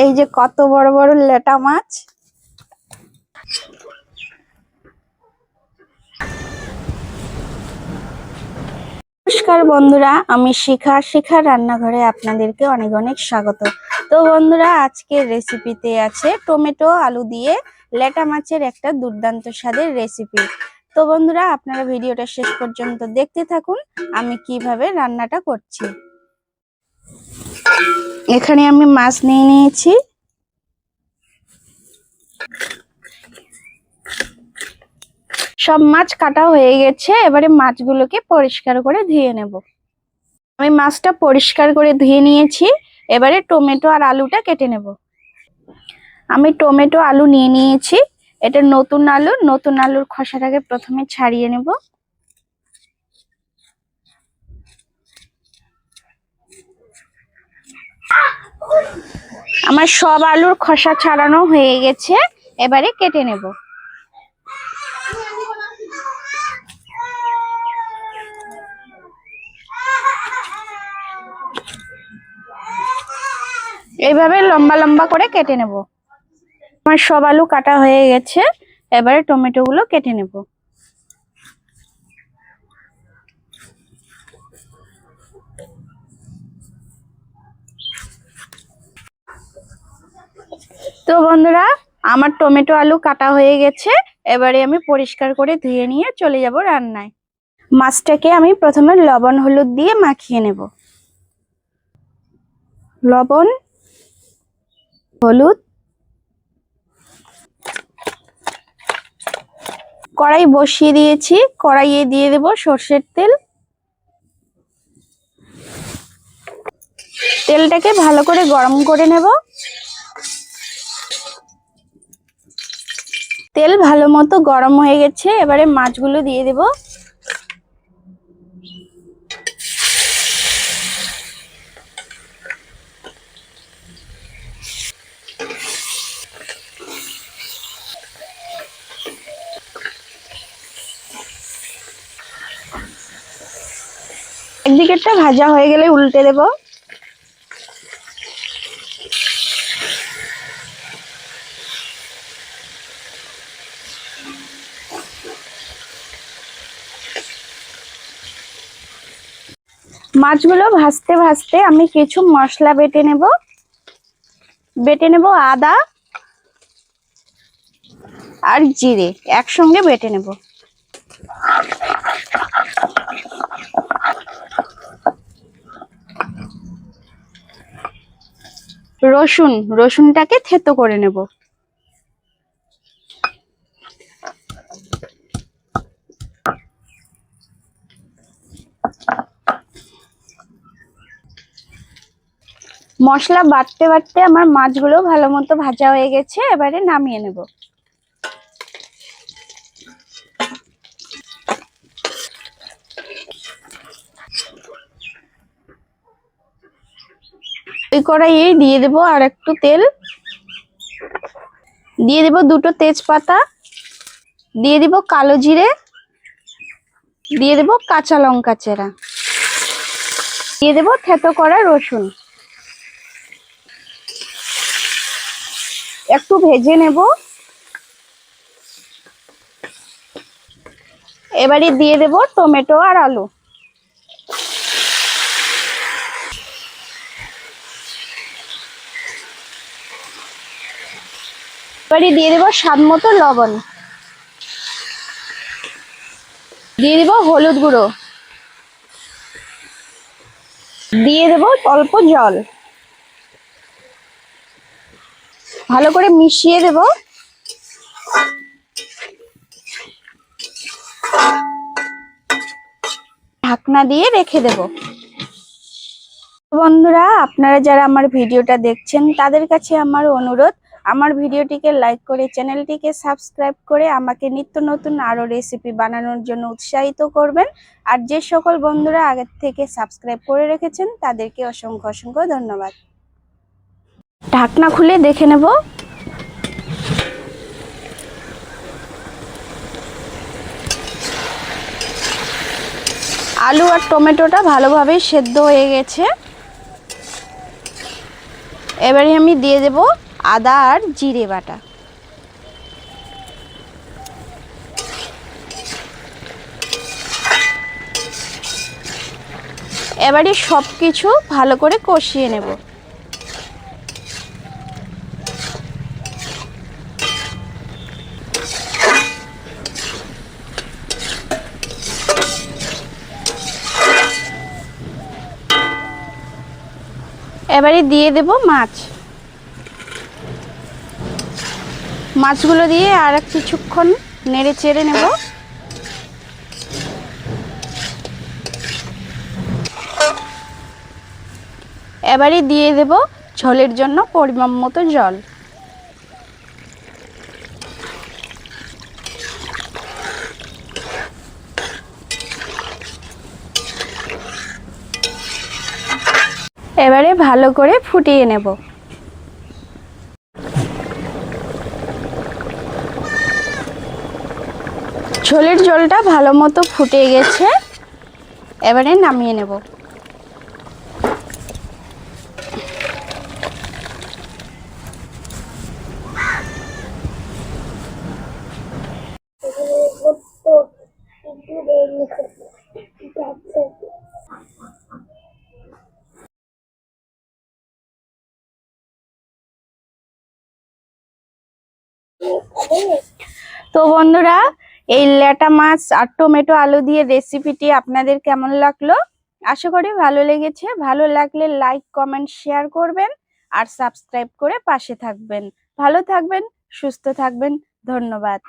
এই যে কত বড় বড় লেটা মাছ। নমস্কার বন্ধুরা, আমি শিখার রান্নাঘরে আপনাদেরকে অনেক অনেক স্বাগত। তো বন্ধুরা, আজকের রেসিপিতে আছে টমেটো আলু দিয়ে লেটা মাছের একটা দুর্দান্ত স্বাদের রেসিপি। তো বন্ধুরা, আপনারা ভিডিওটা শেষ পর্যন্ত দেখতে থাকুন আমি কিভাবে রান্নাটা করছি। এখানে আমি মাছ নিয়ে নিয়েছি। সব মাছ কাটা হয়ে গেছে, এবারে মাছগুলোকে পরিষ্কার করে ধুয়ে নেব। আমি মাছটা পরিষ্কার করে ধুয়ে নিয়েছি। এবারে টমেটো আর আলুটা কেটে নেব। আমি টমেটো আলু নিয়ে নিয়েছি। এটা নতুন আলুর খোসাটাকে প্রথমে ছাড়িয়ে নেব। আমার সব আলুর খোসা ছাড়ানো হয়ে গেছে, এবারে কেটে নেব। এইভাবে লম্বা লম্বা করে কেটে নেব। আমার সব আলু কাটা হয়ে গেছে, এবারে টমেটো গুলো কেটে নেব। তো বন্ধুরা, আমার টমেটো আলু কাটা হয়ে গেছে, এবারে আমি পরিষ্কার করে ধুয়ে নিয়ে চলে যাব রান্নায়। মাছটাকে আমি প্রথমে লবণ হলুদ দিয়ে মাখিয়ে নেব। লবণ, হলুদ, কড়াই বসিয়ে দিয়েছি। কড়াইয়ে দিয়ে দেব সর্ষের তেল। তেলটাকে ভালো করে গরম করে নেব। তেল ভালো মতো গরম হয়ে গেছে, এবারে মাছগুলো দিয়ে দেব। একদিকেরটা ভাজা হয়ে গেলে উল্টে দেব। মাছগুলো ভাজতে ভাজতে আমি কিছু মশলা বেটে নেব। আদা আর জিরে একসঙ্গে বেটে নেব। রসুনটাকে থেতো করে নেব। মশলা বাটতে বাটতে আমার মাছগুলো ভালো মতো ভাজা হয়ে গেছে, এবারে নামিয়ে নেব। ওই কড়াইয়ে দিয়ে দেব আর একটু তেল, দিয়ে দেব দুটো তেজপাতা, দিয়ে দেব কালো জিরে, দিয়ে দেব কাঁচা লঙ্কা চেরা, দিয়ে দেব থেতো করা রসুন। একটু ভেজে নেব। এবারে দিয়ে দেব টমেটো আর আলু। এবারে দিয়ে দেব স্বাদ মতো লবণ, দিয়ে দেব হলুদ গুঁড়ো, দিয়ে দেব অল্প জল। ভালো করে মিশিয়ে দেব। ঢাকনা দিয়ে রেখে দেব। বন্ধুরা, আপনারা যারা আমার ভিডিওটা দেখছেন তাদের কাছে আমার অনুরোধ, আমার ভিডিওটিকে লাইক করে চ্যানেলটিকে সাবস্ক্রাইব করে আমাকে নিত্য নতুন আরো রেসিপি বানানোর জন্য উৎসাহিত করবেন। আর যে সকল বন্ধুরা আগে থেকে সাবস্ক্রাইব করে রেখেছেন তাদেরকে অসংখ্য অসংখ্য ধন্যবাদ। ঢাকনা খুলে দেখে নেব। আলু আর টমেটোটা ভালোভাবে সেদ্ধ হয়ে গেছে। এবারে আমি দিয়ে দেব আদা আর জিরে বাটা। এবারে সবকিছু ভালো করে কষিয়ে নেব। এবারে দিয়ে দেব মাছ। মাছগুলো দিয়ে আর কিছুক্ষণ নেড়ে চেড়ে নেব। এবারে দিয়ে দেব ঝোলের জন্য পরিমাণ মতো জল। এবারে ভালো করে ফুটিয়ে নেব। ঝোলের জলটা ভালো মতো ফুটে গেছে, এবারে নামিয়ে নেব। তো বন্ধুরা, এই ল্যাটা মাছ আর টমেটো আলু দিয়ে রেসিপিটি আপনাদের কেমন লাগলো? আশা করি ভালো লেগেছে। ভালো লাগলে লাইক, কমেন্ট, শেয়ার করবেন আর সাবস্ক্রাইব করে পাশে থাকবেন। ভালো থাকবেন, সুস্থ থাকবেন। ধন্যবাদ।